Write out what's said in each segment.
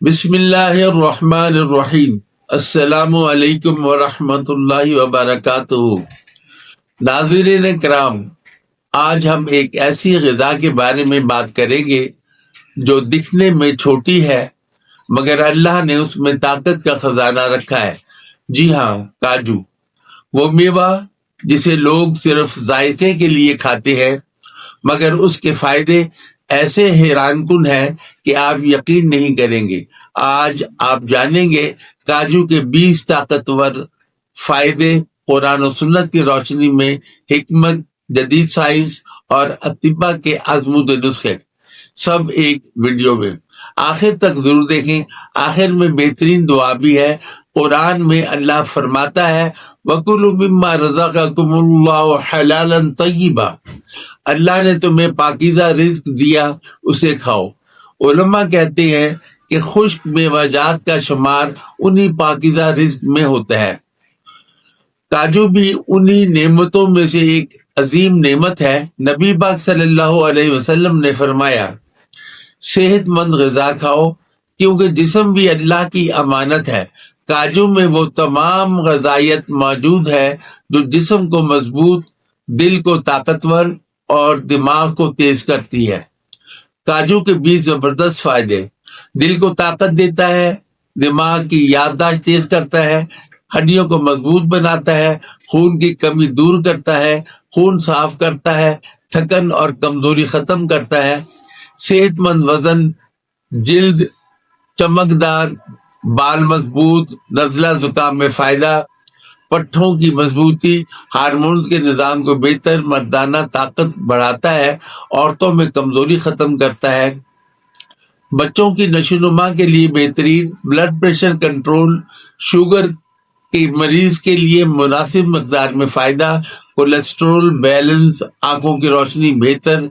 بسم اللہ الرحمن الرحیم۔ السلام علیکم ورحمۃ اللہ وبرکاتہ۔ ناظرین کرام، آج ہم ایک ایسی غذا کے بارے میں بات کریں گے جو دکھنے میں چھوٹی ہے مگر اللہ نے اس میں طاقت کا خزانہ رکھا ہے۔ جی ہاں، کاجو، وہ میوہ جسے لوگ صرف ذائقے کے لیے کھاتے ہیں مگر اس کے فائدے ایسے حیران کن ہیں کہ آپ یقین نہیں کریں گے۔ آج آپ جانیں گے کاجو کے 20 طاقتور فائدے، قرآن و سنت کی روشنی میں حکمت، جدید سائنس اور اطباء کے آزمودہ نسخے، سب ایک ویڈیو میں۔ آخر تک ضرور دیکھیں۔ آخر میں بہترین دعا بھی ہے۔ قرآن میں اللہ فرماتا ہے وَكُلُوا مِمَّا رَزَقَكُمُ اللَّهُ حَلَالًا طَيِّبًا، اللہ نے تمہیں پاکیزہ رزق دیا، اسے کھاؤ۔ علماء کہتے ہیں کہ خشک میوہ جات کا شمار انہی پاکیزہ رزق میں ہوتا ہے۔ کاجو بھی انہی نعمتوں میں سے ایک عظیم نعمت ہے۔ نبی پاک صلی اللہ علیہ وسلم نے فرمایا صحت مند غذا کھاؤ کیونکہ جسم بھی اللہ کی امانت ہے۔ کاجو میں وہ تمام غذائیت موجود ہے جو جسم کو مضبوط، دل کو طاقتور اور دماغ کو تیز کرتی ہے۔ کاجو کے 20 زبردست فائدے: دل کو طاقت دیتا ہے، دماغ کی یادداشت تیز کرتا ہے، ہڈیوں کو مضبوط بناتا ہے، خون کی کمی دور کرتا ہے، خون صاف کرتا ہے، تھکن اور کمزوری ختم کرتا ہے، صحت مند وزن، جلد چمکدار، بال مضبوط، نزلہ زکام میں فائدہ، پٹھوں کی مضبوطی، ہارمونز کے نظام کو بہتر، مردانہ طاقت بڑھاتا ہے، عورتوں میں کمزوری ختم کرتا ہے، بچوں کی نشو و نما کے لیے بہترین، بلڈ پریشر کنٹرول، شوگر کے مریض کے لیے مناسب مقدار میں فائدہ، کولیسٹرول بیلنس، آنکھوں کی روشنی بہتر،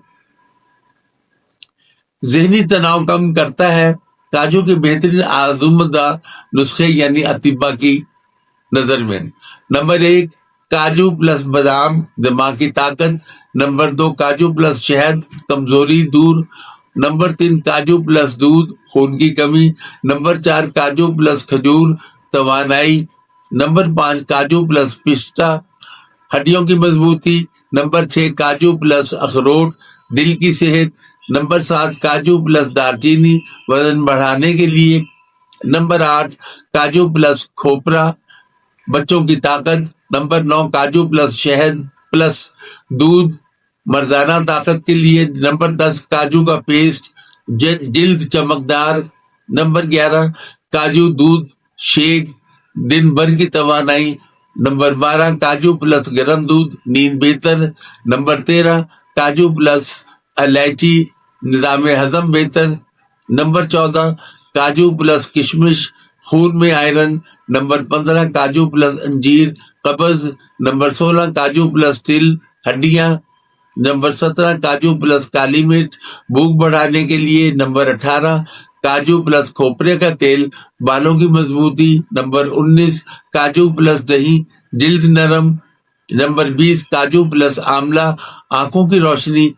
ذہنی تناؤ کم کرتا ہے۔ کاجو کے بہترین آزمودہ نسخے یعنی اطباء کی نظر میں: نمبر 1، کاجو پلس بادام، دماغ کی طاقت۔ نمبر 2، کاجو پلس شہد، کمزوری دور۔ نمبر 3، کاجو پلس دودھ، خون کی کمی۔ نمبر 4، کاجو پلس کھجور، توانائی۔ نمبر 5، کاجو پلس پستہ، ہڈیوں کی مضبوطی۔ نمبر 6، کاجو پلس اخروٹ، دل کی صحت۔ نمبر 7، کاجو پلس دار چینی، وزن بڑھانے کے لیے۔ نمبر 8، کاجو پلس کھوپرا، بچوں کی طاقت۔ نمبر 9، کاجو پلس شہد پلس دودھ، مردانہ طاقت کے لیے۔ نمبر 10، کاجو کا پیسٹ، جلد چمکدار۔ نمبر 11، کاجو دودھ شیک، دن بھر کی توانائی۔ نمبر 12، کاجو پلس گرم دودھ، نیند بہتر۔ نمبر 13، کاجو پلس الائچی، نظام ہضم بہتر۔ نمبر 14، کاجو پلس کشمش، خون میں آئرن۔ نمبر 15، کاجو پلس انجیر، قبض۔ نمبر 16، کاجو پلس تل، ہڈیاں۔ نمبر 17، کاجو پلس کالی مرچ، بھوک بڑھانے کے لیے۔ نمبر 18، کاجو پلس کھوپرے کا تیل، بالوں کی مضبوطی۔ نمبر 19، کاجو پلس دہی، جلد نرم۔ نمبر 20، کاجو پلس آملہ، آنکھوں کی روشنی۔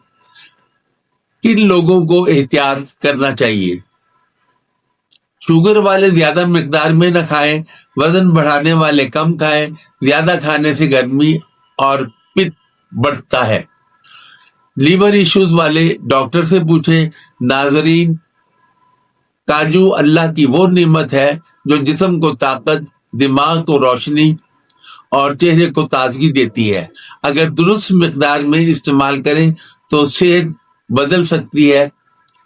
کن لوگوں کو احتیاط کرنا چاہیے؟ شوگر والے زیادہ مقدار میں نہ کھائیں، وزن بڑھانے والے کم کھائیں۔ زیادہ کھانے سے گرمی اور پت بڑھتا ہے۔ لیور ایشوز والے ڈاکٹر سے پوچھیں۔ ناظرین، کاجو اللہ کی وہ نعمت ہے جو جسم کو طاقت، دماغ کو روشنی اور چہرے کو تازگی دیتی ہے۔ اگر درست مقدار میں استعمال کریں تو صحت بدل سکتی ہے۔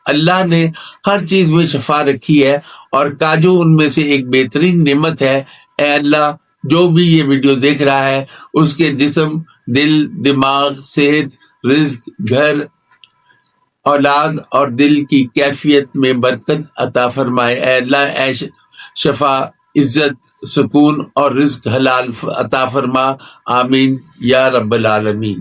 اللہ نے ہر چیز میں شفا رکھی ہے اور کاجو ان میں سے ایک بہترین نعمت ہے۔ اے اللہ، جو بھی یہ ویڈیو دیکھ رہا ہے اس کے جسم، دل، دماغ، صحت، رزق، گھر، اولاد اور دل کی کیفیت میں برکت عطا فرمائے۔ اے اللہ، عیش، شفا، عزت، سکون اور رزق حلال عطا فرما۔ آمین یا رب العالمین۔